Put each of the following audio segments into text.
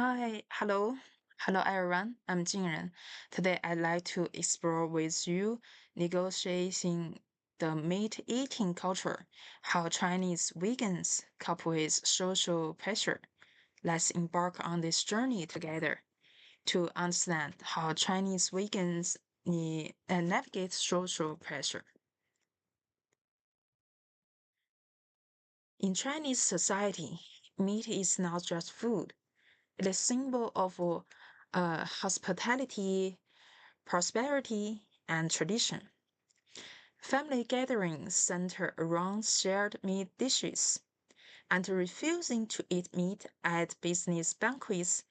Hello everyone. I'm Jingren. Today I'd like to explore with you negotiating the meat eating culture, how Chinese vegans cope with social pressure. Let's embark on this journey together to understand how Chinese vegans navigate social pressure. In Chinese society, meat is not just food. It is symbol of hospitality, prosperity, and tradition. Family gatherings center around shared meat dishes, and refusing to eat meat at business banquets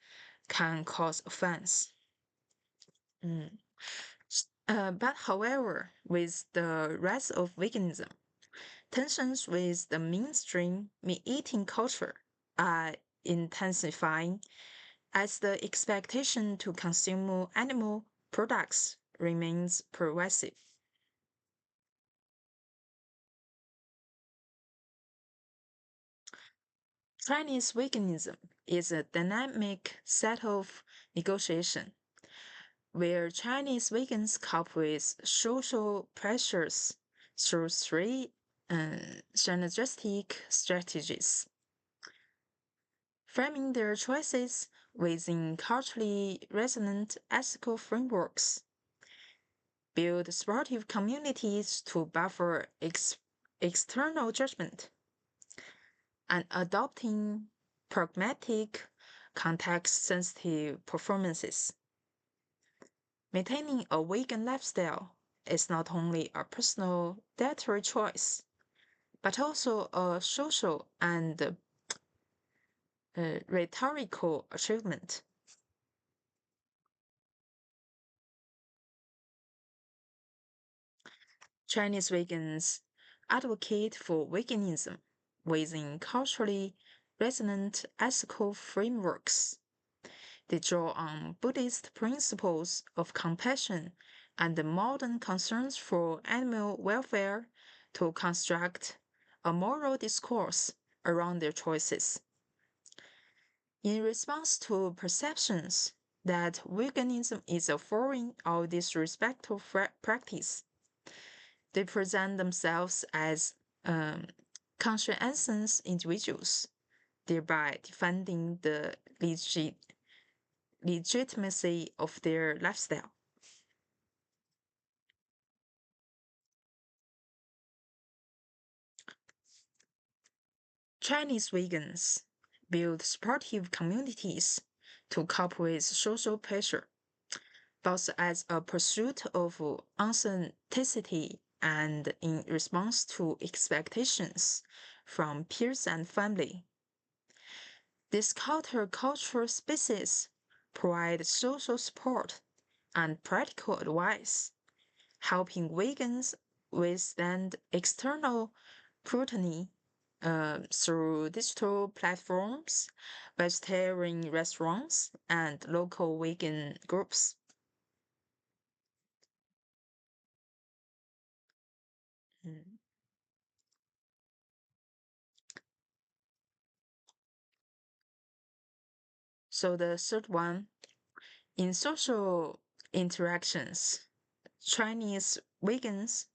can cause offense. Mm. But however, with the rise of veganism, tensions with the mainstream meat eating culture are intensifying as the expectation to consume animal products remains pervasive. Chinese veganism is a dynamic set of negotiation where Chinese vegans cope with social pressures through three synergistic strategies, framing their choices within culturally resonant ethical frameworks, build supportive communities to buffer external judgment, and adopting pragmatic, context sensitive performances. Maintaining a vegan lifestyle is not only a personal dietary choice, but also a social and rhetorical achievement. Chinese vegans advocate for veganism within culturally resonant ethical frameworks. They draw on Buddhist principles of compassion and the modern concerns for animal welfare to construct a moral discourse around their choices. In response to perceptions that veganism is a foreign or disrespectful practice, they present themselves as um, conscientious individuals, thereby defending the legitimacy of their lifestyle. Chinese vegans build supportive communities to cope with social pressure, both as a pursuit of authenticity and in response to expectations from peers and family. These countercultural spaces provide social support and practical advice, helping vegans withstand external scrutiny through digital platforms, vegetarian restaurants, and local vegan groups. Mm. So the third one, in social interactions, Chinese vegans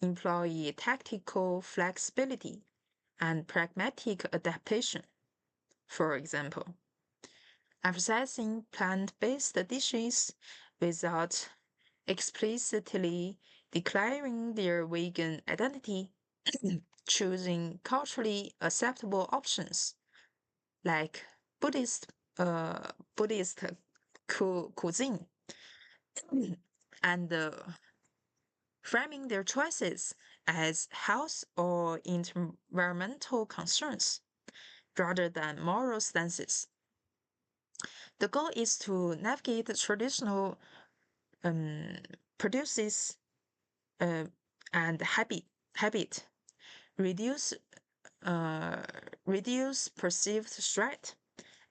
employ tactical flexibility and pragmatic adaptation. For example, emphasizing plant-based dishes without explicitly declaring their vegan identity, choosing culturally acceptable options like Buddhist Buddhist cuisine, and framing their choices as health or environmental concerns rather than moral stances. The goal is to navigate the traditional um, produces uh, and habit, reduce uh, reduce perceived threat,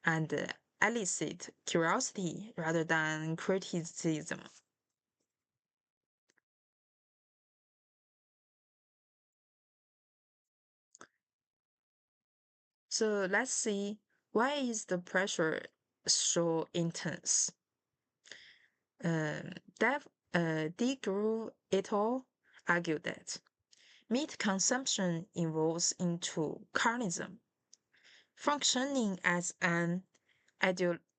and elicit curiosity rather than criticism. So let's see, why is the pressure so intense. Um, Dev, DeGru et al. Argued that meat consumption evolves into carnism, functioning as an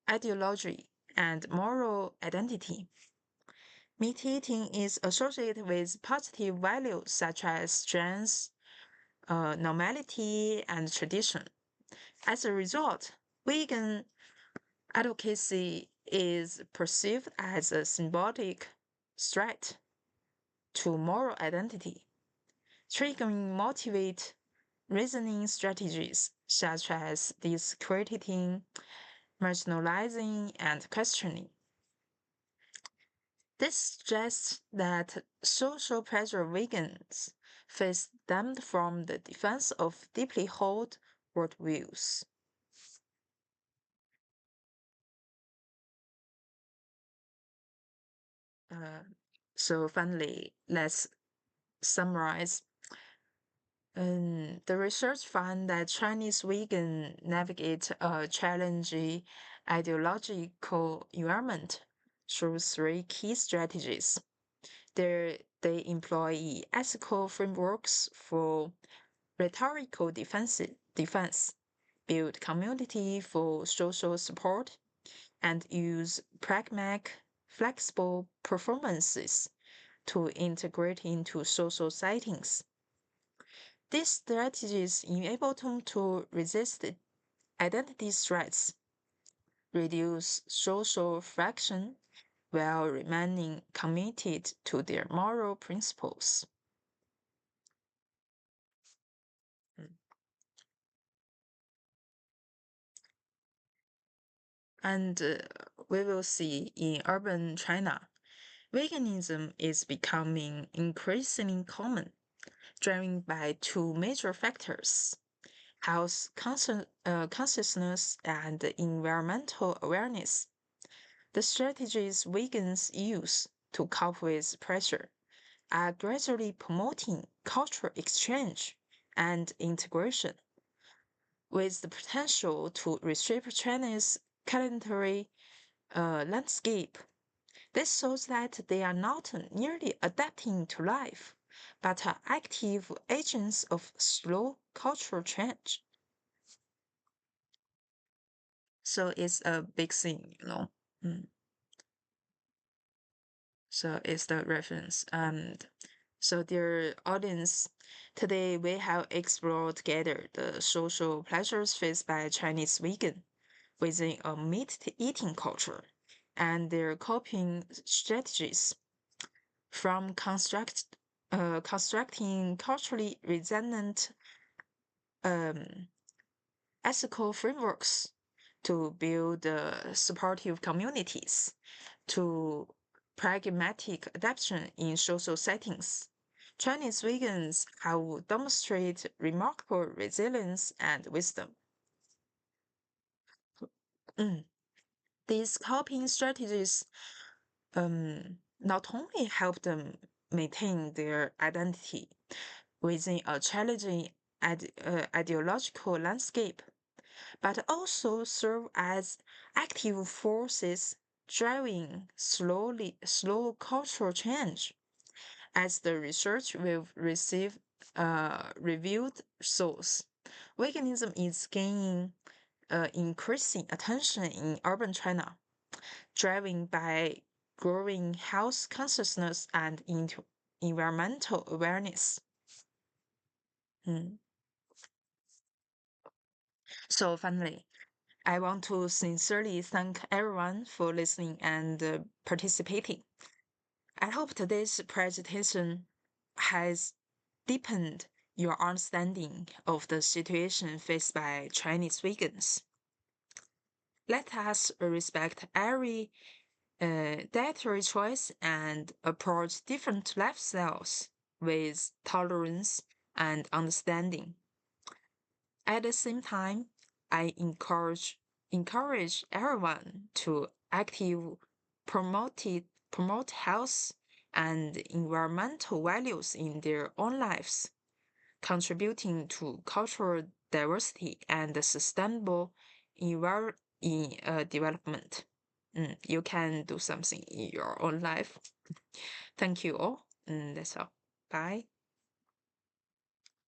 ideology and moral identity. Meat eating is associated with positive values such as strength, normality, and tradition. As a result, vegan advocacy is perceived as a symbolic threat to moral identity, triggering motivate reasoning strategies such as discrediting, marginalizing, and questioning. This suggests that social pressure vegans face stemmed from the defense of deeply held worldviews. Uh, so finally, let's summarize. The research found that Chinese vegans navigate a challenging ideological environment through three key strategies. They employ ethical frameworks for rhetorical defense, build community for social support, and use pragmatic, flexible performances to integrate into social settings. These strategies enable them to resist identity threats, reduce social friction, while remaining committed to their moral principles. Mm. And we will see in urban China, veganism is becoming increasingly common, driven by two major factors: consciousness and environmental awareness. The strategies vegans use to cope with pressure are gradually promoting cultural exchange and integration, with the potential to reshape China's culinary landscape. This shows that they are not merely adapting to life, but are active agents of slow cultural change. So it's a big thing. Mm. So it's the reference. And so, dear audience, today we have explored together the social pleasures faced by Chinese vegan within a meat eating culture and their coping strategies, from constructing culturally resonant um, ethical frameworks to build supportive communities, to pragmatic adaptation in social settings. Chinese vegans have demonstrated remarkable resilience and wisdom. Mm. These coping strategies not only help them maintain their identity within a challenging ideological landscape, but also serve as active forces driving slow cultural change. As the research we've received revealed shows, veganism is gaining increasing attention in urban China, driven by growing health consciousness and environmental awareness. Mm. So finally, I want to sincerely thank everyone for listening and participating. I hope today's presentation has deepened your understanding of the situation faced by Chinese vegans. Let us respect every dietary choice and approach different lifestyles with tolerance and understanding. At the same time, I encourage everyone to active promote health and environmental values in their own lives, contributing to cultural diversity and sustainable in development. You can do something in your own life. Thank you all. That's all. Bye.